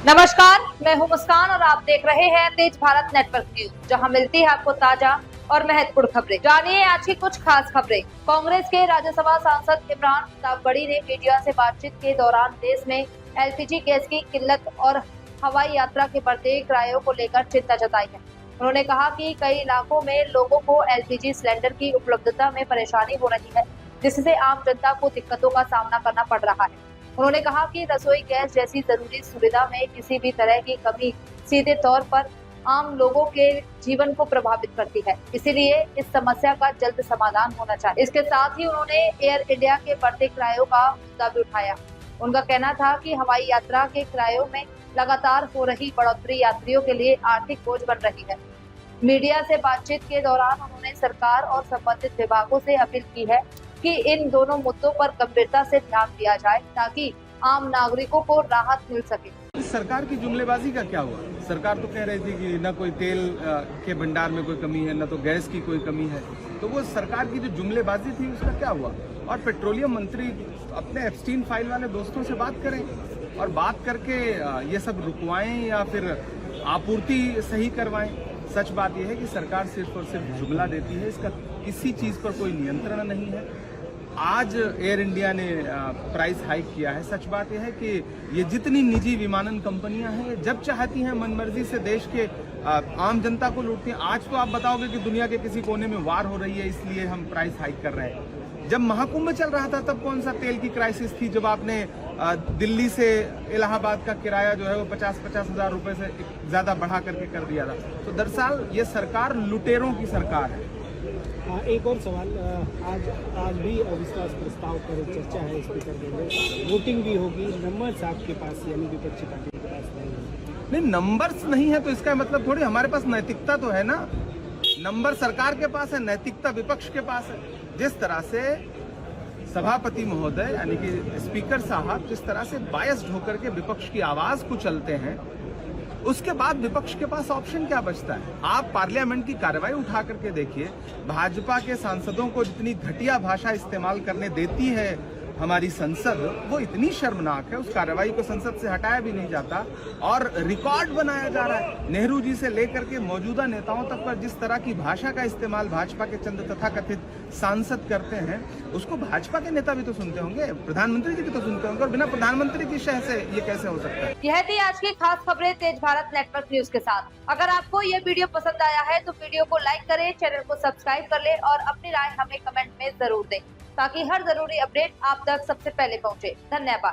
नमस्कार, मैं हूं मुस्कान और आप देख रहे हैं तेज भारत नेटवर्क न्यूज, जहां मिलती है आपको ताजा और महत्वपूर्ण खबरें। जानिए आज की कुछ खास खबरें। कांग्रेस के राज्यसभा सांसद इमरान ताबड़ी ने मीडिया से बातचीत के दौरान देश में एलपीजी गैस की किल्लत और हवाई यात्रा के बढ़ते किरायों को लेकर चिंता जताई है। उन्होंने कहा कि कई इलाकों में लोगों को एलपीजी सिलेंडर की उपलब्धता में परेशानी हो रही है, जिससे आम जनता को दिक्कतों का सामना करना पड़ रहा है। उन्होंने कहा कि रसोई गैस जैसी जरूरी सुविधा में किसी भी तरह की कमी सीधे तौर पर आम लोगों के जीवन को प्रभावित करती है, इसीलिए इस समस्या का जल्द समाधान होना चाहिए। इसके साथ ही उन्होंने एयर इंडिया के बढ़ते किरायों का मुद्दा भी उठाया। उनका कहना था कि हवाई यात्रा के किरायों में लगातार हो रही बढ़ोतरी यात्रियों के लिए आर्थिक बोझ बन रही है। मीडिया से बातचीत के दौरान उन्होंने सरकार और संबंधित विभागों से अपील की है कि इन दोनों मुद्दों पर गंभीरता से ध्यान दिया जाए ताकि आम नागरिकों को राहत मिल सके। सरकार की जुमलेबाजी का क्या हुआ? सरकार तो कह रही थी कि न कोई तेल के भंडार में कोई कमी है, न तो गैस की कोई कमी है। तो वो सरकार की जो जुमलेबाजी थी उसका क्या हुआ? और पेट्रोलियम मंत्री अपने एप्स्टीन फाइल वाले दोस्तों से बात करें और बात करके ये सब रुकवाएं या फिर आपूर्ति सही करवाएं। सच बात यह है कि सरकार सिर्फ और सिर्फ जुमला देती है, इसका किसी चीज पर कोई नियंत्रण नहीं है। आज एयर इंडिया ने प्राइस हाइक किया है। सच बात यह है कि ये जितनी निजी विमानन कंपनियां हैं, ये जब चाहती हैं मनमर्जी से देश के आम जनता को लूटती हैं। आज तो आप बताओगे कि दुनिया के किसी कोने में वार हो रही है, इसलिए हम प्राइस हाइक कर रहे हैं। जब महाकुंभ चल रहा था तब कौन सा तेल की क्राइसिस थी, जब आपने दिल्ली से इलाहाबाद का किराया जो है वो 50-50 हजार रुपए से ज्यादा बढ़ा करके कर दिया था। तो दरअसल ये सरकार लुटेरों की सरकार है। एक और सवाल, आज भी अविश्वास प्रस्ताव पर चर्चा है स्पीकर के, वोटिंग भी होगी, नंबर्स आपके पास यानी विपक्षी पार्टी के पास नहीं नंबर्स नहीं है तो इसका मतलब थोड़ी हमारे पास नैतिकता तो है ना। नंबर सरकार के पास है, नैतिकता विपक्ष के पास है। जिस तरह से सभापति महोदय यानी कि स्पीकर साहब जिस तरह से बायस्ड होकर के विपक्ष की आवाज को चलते हैं, उसके बाद विपक्ष के पास ऑप्शन क्या बचता है? आप पार्लियामेंट की कार्रवाई उठा करके देखिए, भाजपा के सांसदों को जितनी घटिया भाषा इस्तेमाल करने देती है हमारी संसद, वो इतनी शर्मनाक है। उस कार्रवाई को संसद से हटाया भी नहीं जाता और रिकॉर्ड बनाया जा रहा है। नेहरू जी से लेकर के मौजूदा नेताओं तक पर जिस तरह की भाषा का इस्तेमाल भाजपा के चंद तथाकथित सांसद करते हैं, उसको भाजपा के नेता भी तो सुनते होंगे, प्रधानमंत्री जी भी तो सुनते होंगे, और बिना प्रधानमंत्री की शह से ये कैसे हो सकता है? यह थी आज की खास खबरें तेज भारत नेटवर्क न्यूज के साथ। अगर आपको ये वीडियो पसंद आया है तो वीडियो को लाइक करें, चैनल को सब्सक्राइब कर ले और अपनी राय हमें कमेंट में जरूर दें, ताकि हर जरूरी अपडेट आप तक सबसे पहले पहुंचे। धन्यवाद।